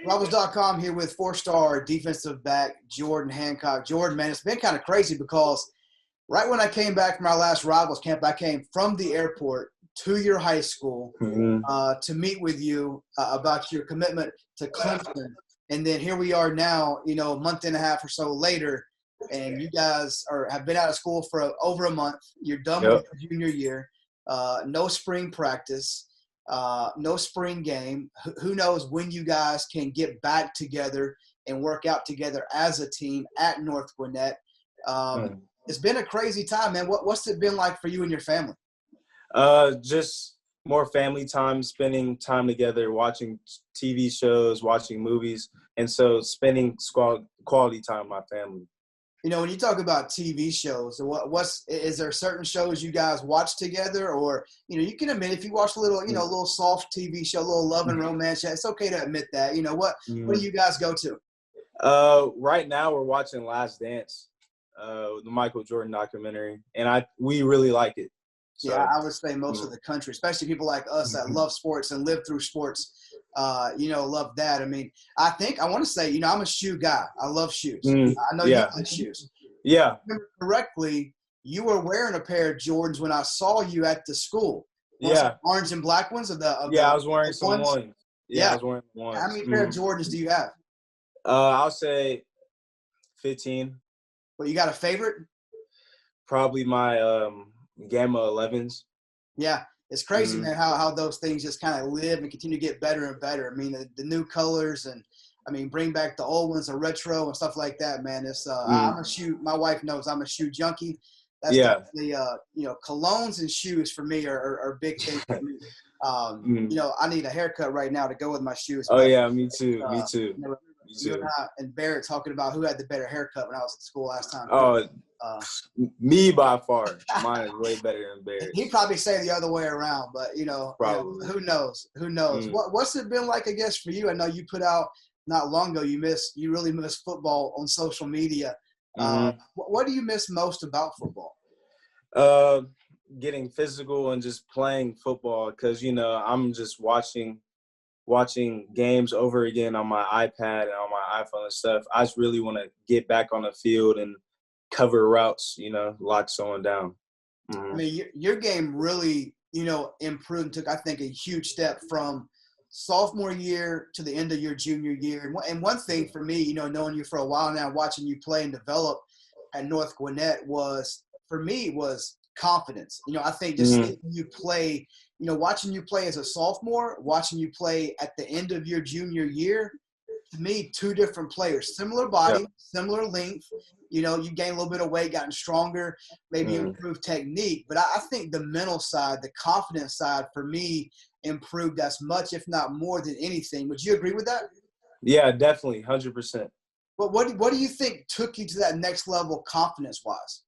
Rebels.com here with four-star defensive back Jordan Hancock. Jordan, man, it's been kind of crazy because right when I came back from our last Rivals camp, I came from the airport to your high school to meet with you about your commitment to Clemson. And then here we are now, a month and a half or so later, and you guys have been out of school for over a month. You're done with your junior year. No spring practice. No spring game. Who knows when you guys can get back together and work out together as a team at North Gwinnett. It's been a crazy time, man. What's it been like for you and your family? Just more family time, spending time together, watching TV shows, watching movies, and so spending quality time with my family. When you talk about TV shows, is there certain shows you guys watch together, or you can admit if you watch a little, a little soft TV show, a little love and romance, it's okay to admit that. What do you guys go to? Right now we're watching Last Dance, the Michael Jordan documentary, and we really like it. So, yeah, I would say most of the country, especially people like us that love sports and live through sports, love that. I mean, I want to say, I'm a shoe guy. I love shoes. I know you like shoes. Yeah. If I remember correctly, you were wearing a pair of Jordans when I saw you at the school. Orange and black ones? I was wearing some ones. Yeah, I was wearing ones. How many pair of Jordans do you have? I'll say 15. Well, you got a favorite? Probably my Gamma 11s. Yeah, it's crazy, man, how those things just kind of live and continue to get better and better. I mean, the new colors and, bring back the old ones, the retro and stuff like that, man. It's I'm a shoe. My wife knows I'm a shoe junkie. That's definitely, colognes and shoes for me are big things for me. I need a haircut right now to go with my shoes. Oh, yeah, me too. Me too. You and I and Barrett talking about who had the better haircut when I was at school last time. Me by far. Mine is way better than Barrett's. He'd probably say the other way around, but probably. Who knows? What's it been like, I guess, for you? I know you put out not long ago. You really miss football on social media. What do you miss most about football? Getting physical and just playing football, because I'm just watching games over again on my iPad and on my iPhone and stuff. I just really want to get back on the field and cover routes, lock someone down. Your game really, improved and took, I think, a huge step from sophomore year to the end of your junior year. And one thing for me, knowing you for a while now, watching you play and develop at North Gwinnett was confidence. I think just seeing you play, watching you play as a sophomore, watching you play at the end of your junior year, to me, two different players, similar body, similar length. You gain a little bit of weight, gotten stronger, maybe improved technique. But I think the mental side, the confidence side, for me, improved as much, if not more than anything. Would you agree with that? Yeah, definitely, 100%. But what do you think took you to that next level confidence-wise?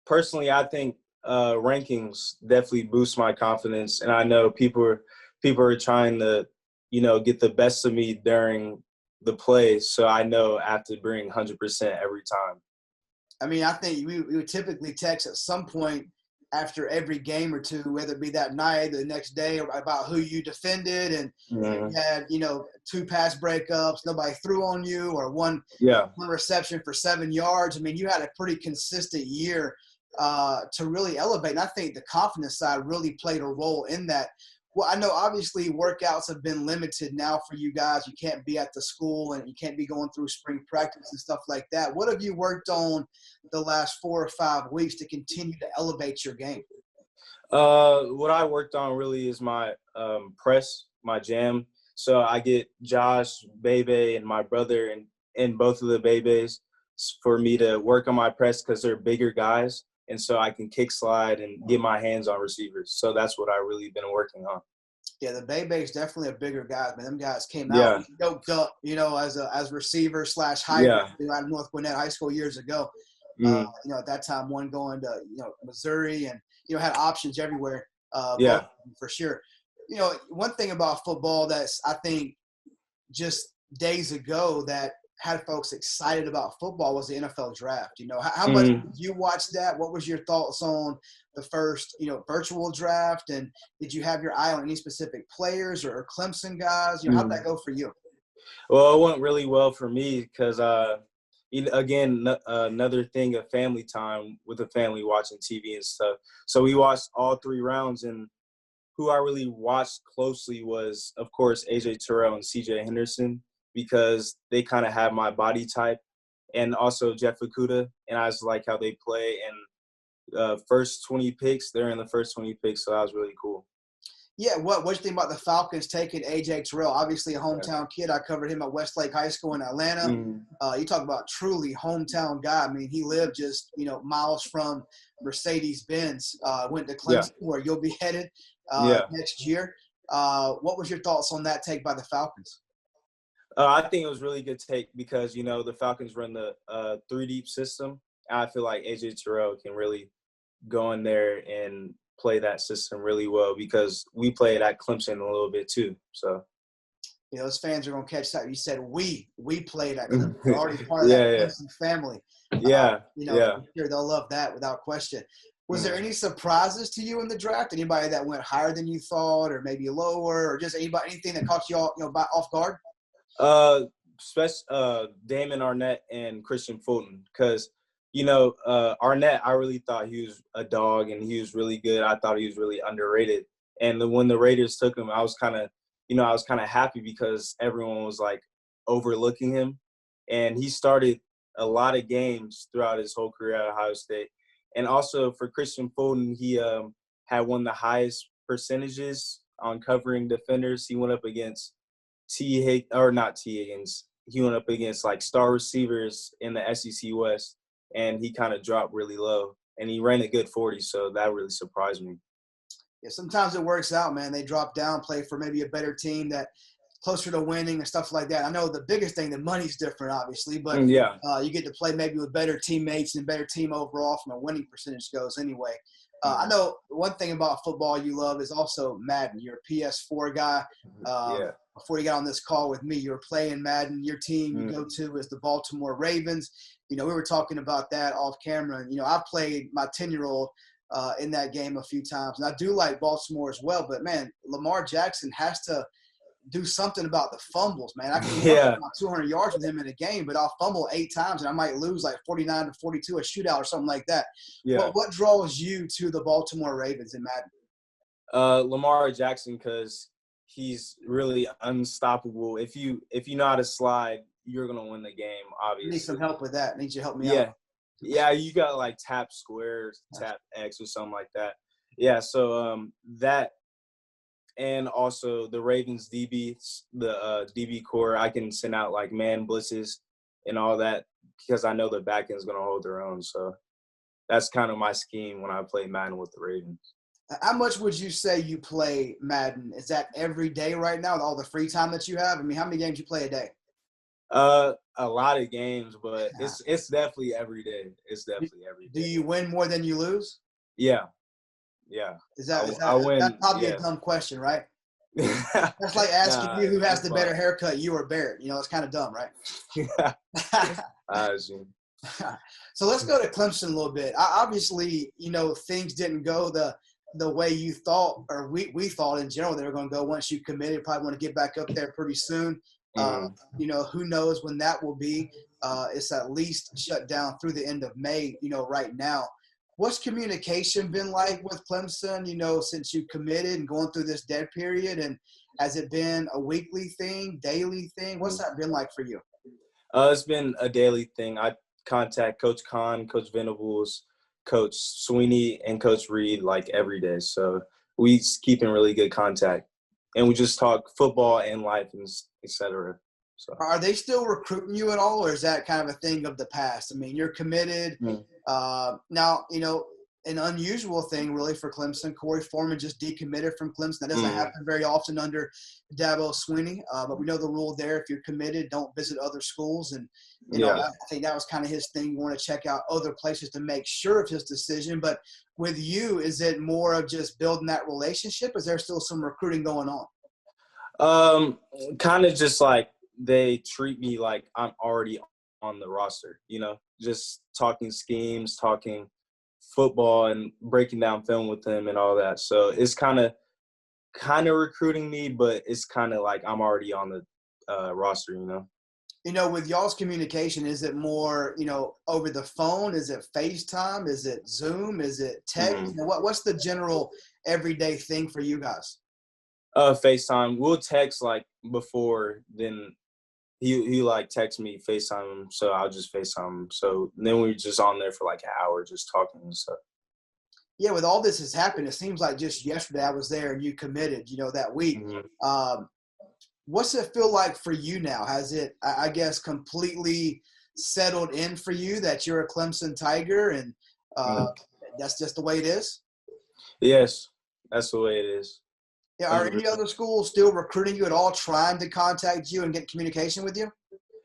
Personally, I think rankings definitely boost my confidence, and I know people are trying to, get the best of me during the play, so I know I have to bring 100% every time. I think we would typically text at some point after every game or two, whether it be that night or the next day, about who you defended, and you had, 2 pass breakups, nobody threw on you, or one reception for 7 yards. You had a pretty consistent year to really elevate. And I think the confidence side really played a role in that. Well, I know obviously workouts have been limited now for you guys. You can't be at the school and you can't be going through spring practice and stuff like that. What have you worked on the last 4 or 5 weeks to continue to elevate your game? What I worked on really is my press, my jam. So I get Josh, Bebe, and my brother and both of the Bebes for me to work on my press, because they're bigger guys. And so I can kick slide and get my hands on receivers. So that's what I really been working on. Yeah, the Bebe's definitely a bigger guy, man. Them guys came out yoked up, as receiver / hybrid out of North Gwinnett High School years ago. At that time, one going to, Missouri, and, had options everywhere. For sure. One thing about football that's, I think, just days ago that had folks excited about football was the NFL draft. You know, how much did you watch that? What was your thoughts on the first, virtual draft? And did you have your eye on any specific players or Clemson guys? How'd that go for you? Well, it went really well for me because, again, another thing of family time with the family watching TV and stuff. So we watched all 3 rounds, and who I really watched closely was, of course, A.J. Terrell and C.J. Henderson, because they kind of have my body type, and also Jeff Okudah, and I just like how they play. And first 20 picks, they're in the first 20 picks, so that was really cool. Yeah, what you think about the Falcons taking A.J. Terrell? Obviously a hometown kid. I covered him at Westlake High School in Atlanta. You talk about truly hometown guy. I mean, he lived just, miles from Mercedes-Benz. Went to Clemson, where you'll be headed next year. What was your thoughts on that take by the Falcons? I think it was really good take because, the Falcons run the 3-deep system. And I feel like A.J. Terrell can really go in there and play that system really well because we played at Clemson a little bit too. So, those fans are going to catch that. You said we played at Clemson. We're already part of that Clemson family. I'm sure they'll love that without question. Was there any surprises to you in the draft? Anybody that went higher than you thought, or maybe lower, or just anything that caught you off guard? Damon Arnett and Christian Fulton, because Arnett, I really thought he was a dog and he was really good. I thought he was really underrated. And when the Raiders took him, I was kind of happy because everyone was like overlooking him, and he started a lot of games throughout his whole career at Ohio State. And also for Christian Fulton, he had one of the highest percentages on covering defenders. He went up against He went up against like star receivers in the SEC West, and he kind of dropped really low. And he ran a good 40, so that really surprised me. Yeah, sometimes it works out, man. They drop down, play for maybe a better team that closer to winning and stuff like that. I know the biggest thing, the money's different, obviously, but you get to play maybe with better teammates and better team overall from a winning percentage goes anyway. I know one thing about football you love is also Madden. You're a PS4 guy. Before you got on this call with me, you were playing Madden. Your team you go to is the Baltimore Ravens. We were talking about that off camera. And, I played my 10-year-old in that game a few times. And I do like Baltimore as well. But, man, Lamar Jackson has to do something about the fumbles, man. I can run about 200 yards with him in a game, but I'll fumble 8 times and I might lose like 49-42, a shootout or something like that. Yeah. What draws you to the Baltimore Ravens in Madden? Lamar Jackson, because he's really unstoppable. If you know how to slide, you're gonna win the game. Obviously, I need some help with that. I need you to help me out. Yeah, you got like tap square, tap X, or something like that. Yeah, so that. And also the Ravens DB, the DB core, I can send out like man blitzes and all that because I know the back end is going to hold their own. So that's kind of my scheme when I play Madden with the Ravens. How much would you say you play Madden? Is that every day right now with all the free time that you have? I mean, how many games you play a day? A lot of games, but it's definitely every day. It's definitely every day. Do you win more than you lose? Yeah. I win, that's probably a dumb question, right? That's like asking you who has the better haircut, you or Barrett. It's kind of dumb, right? I assume. So let's go to Clemson a little bit. Obviously, things didn't go the way you thought, or we thought in general they were going to go once you committed. Probably want to get back up there pretty soon. Who knows when that will be. It's at least shut down through the end of May, right now. What's communication been like with Clemson, since you committed and going through this dead period? And has it been a weekly thing, daily thing? What's that been like for you? It's been a daily thing. I contact Coach Kahn, Coach Venables, Coach Swinney, and Coach Reed like every day. So we keep in really good contact. And we just talk football and life, and et cetera. So. Are they still recruiting you at all, or is that kind of a thing of the past? I mean, you're committed. Now, an unusual thing really for Clemson. Corey Foreman just decommitted from Clemson. That doesn't happen very often under Dabo Swinney. But we know the rule there. If you're committed, don't visit other schools. And, I think that was kind of his thing. Want to check out other places to make sure of his decision. But with you, is it more of just building that relationship? Is there still some recruiting going on? Kind of just like they treat me like I'm already on the roster, just talking schemes, talking football and breaking down film with them and all that. So it's kind of recruiting me, but it's kind of like I'm already on the roster, With y'all's communication, is it more, over the phone? Is it FaceTime? Is it Zoom? Is it text? Mm-hmm. What's the general everyday thing for you guys? FaceTime. We'll text like before, then he like text me, FaceTime him, so I'll just FaceTime him. So then we're just on there for like an hour just talking and stuff. Yeah, with all this has happened, it seems like just yesterday I was there and you committed, that week. Mm-hmm. What's it feel like for you now? Has it, I guess, completely settled in for you that you're a Clemson Tiger and that's just the way it is? Yes, that's the way it is. Yeah. Are any other schools still recruiting you at all, trying to contact you and get communication with you?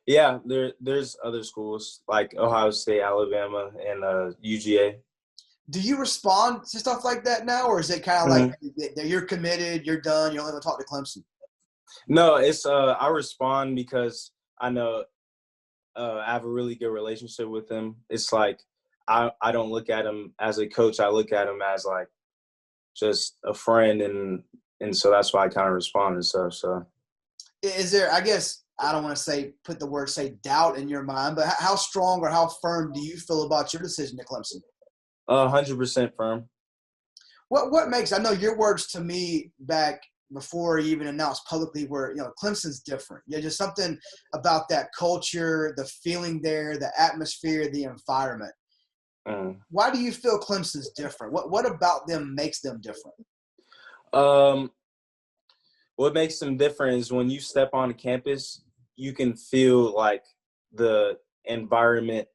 Yeah, there's other schools like Ohio State, Alabama, and UGA. Do you respond to stuff like that now, or is it kind of like you're committed, you're done, you don't ever talk to Clemson? No, it's I respond because I know I have a really good relationship with them. It's like I don't look at him as a coach. I look at him as like just a friend, and so that's why I kind of respond and stuff. So, is there? I guess I don't want to say doubt in your mind, but how strong or how firm do you feel about your decision to Clemson? 100% firm. What makes? I know your words to me back before you even announced publicly were, Clemson's different. Just something about that culture, the feeling there, the atmosphere, the environment. Why do you feel Clemson's different? What about them makes them different? What makes them different is when you step on campus, you can feel like the environment,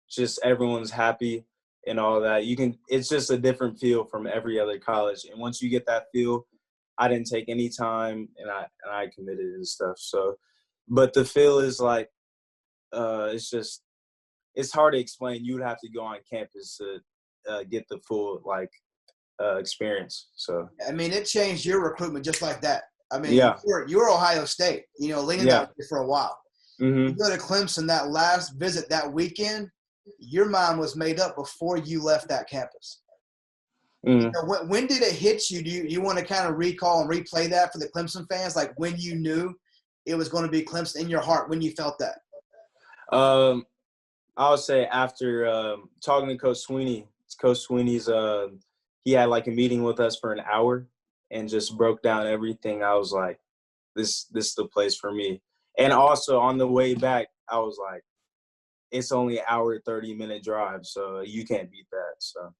just everyone's happy and all that. It's just a different feel from every other college. And once you get that feel, I didn't take any time and I committed and stuff. So, but the feel is like, it's hard to explain. You would have to go on campus to get the full experience. So, I mean, it changed your recruitment just like that. I mean, yeah. you're Ohio State, leaning that way for a while. Mm-hmm. You go to Clemson, that last visit that weekend, your mind was made up before you left that campus. Mm-hmm. When did it hit you? Do you want to kind of recall and replay that for the Clemson fans? Like when you knew it was going to be Clemson in your heart, when you felt that? I would say after talking to Coach Swinney. Coach Swinney's he had like a meeting with us for an hour and just broke down everything. I was like, this is the place for me. And also on the way back, I was like, it's only an hour, 30-minute drive, so you can't beat that. So,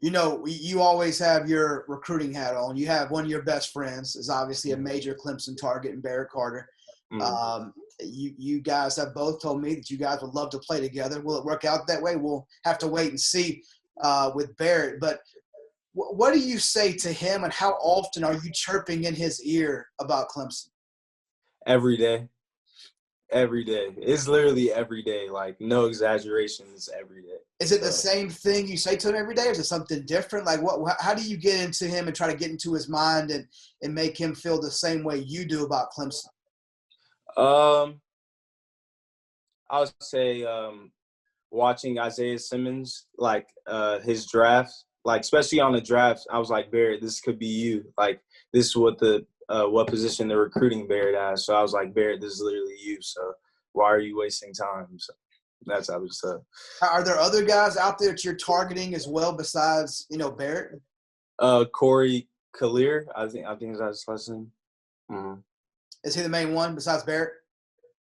you always have your recruiting hat on. You have one of your best friends is obviously a major Clemson target in Barrett Carter. Mm-hmm. You guys have both told me that you guys would love to play together. Will it work out that way? We'll have to wait and see with Barrett. But what do you say to him, and how often are you chirping in his ear about Clemson? Every day. Every day. It's literally every day. Like, no exaggeration. It's every day. Is it the same thing you say to him every day, or is it something different? Like, how do you get into him and try to get into his mind and make him feel the same way you do about Clemson? I would say watching Isaiah Simmons, like his drafts, like especially on the drafts, I was like, Barrett, this could be you. Like, this is what position they're recruiting Barrett as. So I was like, Barrett, this is literally you. So why are you wasting time? So that's how it was. Are there other guys out there that you're targeting as well besides, Barrett? Corey Kalir, I think that's his last name. Mm-hmm. Is he the main one besides Barrett?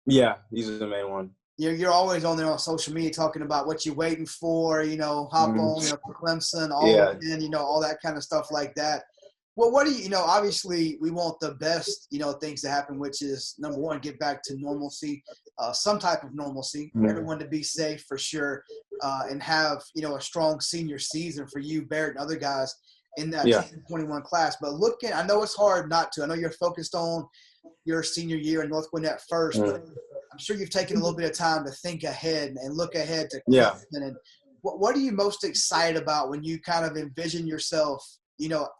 Yeah, he's the main one. You're always on there on social media talking about what you're waiting for, hop on, for Clemson, all that kind of stuff like that. Well, what do you, obviously we want the best, things to happen, which is, number one, get back to normalcy, some type of normalcy, everyone to be safe for sure, and have, a strong senior season for you, Barrett, and other guys in that 21 class. But I know it's hard not to. I know you're focused on your senior year in North Gwinnett first, but I'm sure you've taken a little bit of time to think ahead and look ahead to Clemson. And what are you most excited about when you kind of envision yourself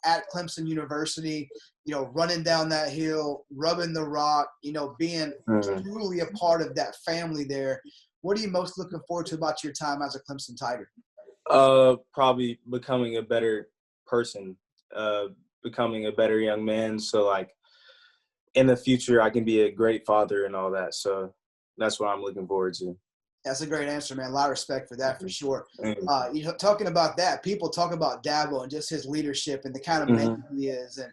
at Clemson University, running down that hill, rubbing the rock, being truly a part of that family there. What are you most looking forward to about your time as a Clemson Tiger? Probably becoming a better person, becoming a better young man. So, like, in the future, I can be a great father and all that. So that's what I'm looking forward to. That's a great answer, man. A lot of respect for that, for sure. Talking about that, people talk about Dabo and just his leadership and the kind of man he is. And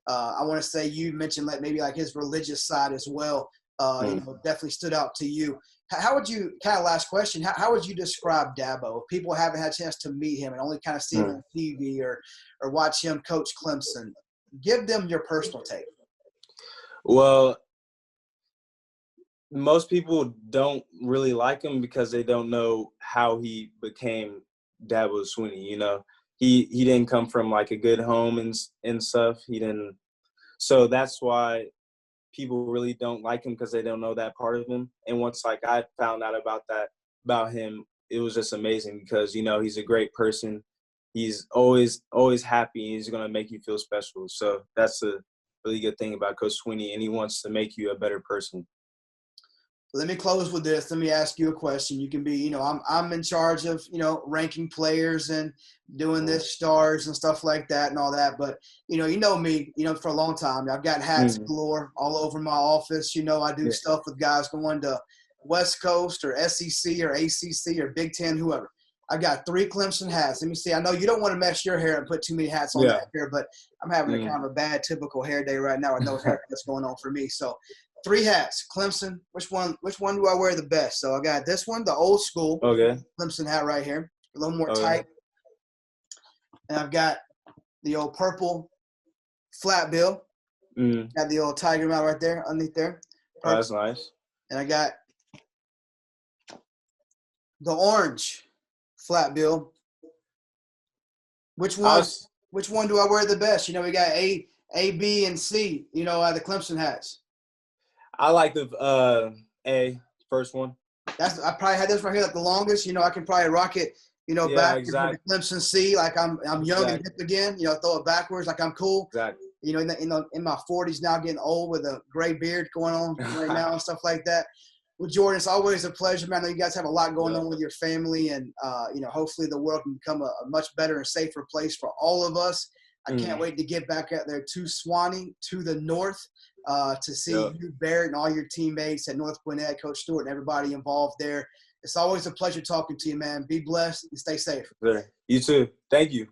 I want to say you mentioned maybe his religious side as well. Definitely stood out to you. How would you, kind of last question, how would you describe Dabo? If people haven't had a chance to meet him and only kind of see him on TV or watch him coach Clemson, give them your personal take. Well, most people don't really like him because they don't know how he became Dabo Swinney. He didn't come from like a good home and stuff. He didn't. So that's why people really don't like him, because they don't know that part of him. And once I found out about him, it was just amazing because, he's a great person. He's always happy. He's going to make you feel special. So that's a really good thing about Coach Swinney, and he wants to make you a better person. Let me close with this. Let me ask you a question. You can be, I'm in charge of, ranking players and doing this, stars and stuff like that and all that. But, you know me, for a long time. I've got hats galore all over my office. I do stuff with guys going to West Coast or SEC or ACC or Big Ten, whoever. I got 3 Clemson hats. Let me see. I know you don't want to mess your hair and put too many hats on that hair, but I'm having a kind of a bad typical hair day right now with no haircuts going on for me. So 3 hats, Clemson. Which one do I wear the best? So I got this one, the old school Clemson hat right here, a little more tight. And I've got the old purple flat bill. Got the old tiger mouth right there, underneath there. Oh, that's nice. And I got the orange flat bill. Which one do I wear the best? We got A, B, and C, the Clemson hats. I like the A, first one. I probably had this right here the longest. I can probably rock it, back exactly. to Clemson C, like I'm young and hip again. Throw it backwards like I'm cool. Exactly. In my 40s now, getting old with a gray beard going on right now and stuff like that. Well, Jordan, it's always a pleasure, man. I know you guys have a lot going on with your family, and hopefully the world can become a much better and safer place for all of us. I can't wait to get back out there to Swanee, to the north, to see you, Barrett, and all your teammates at North Gwinnett, Coach Stewart, and everybody involved there. It's always a pleasure talking to you, man. Be blessed and stay safe. You too. Thank you.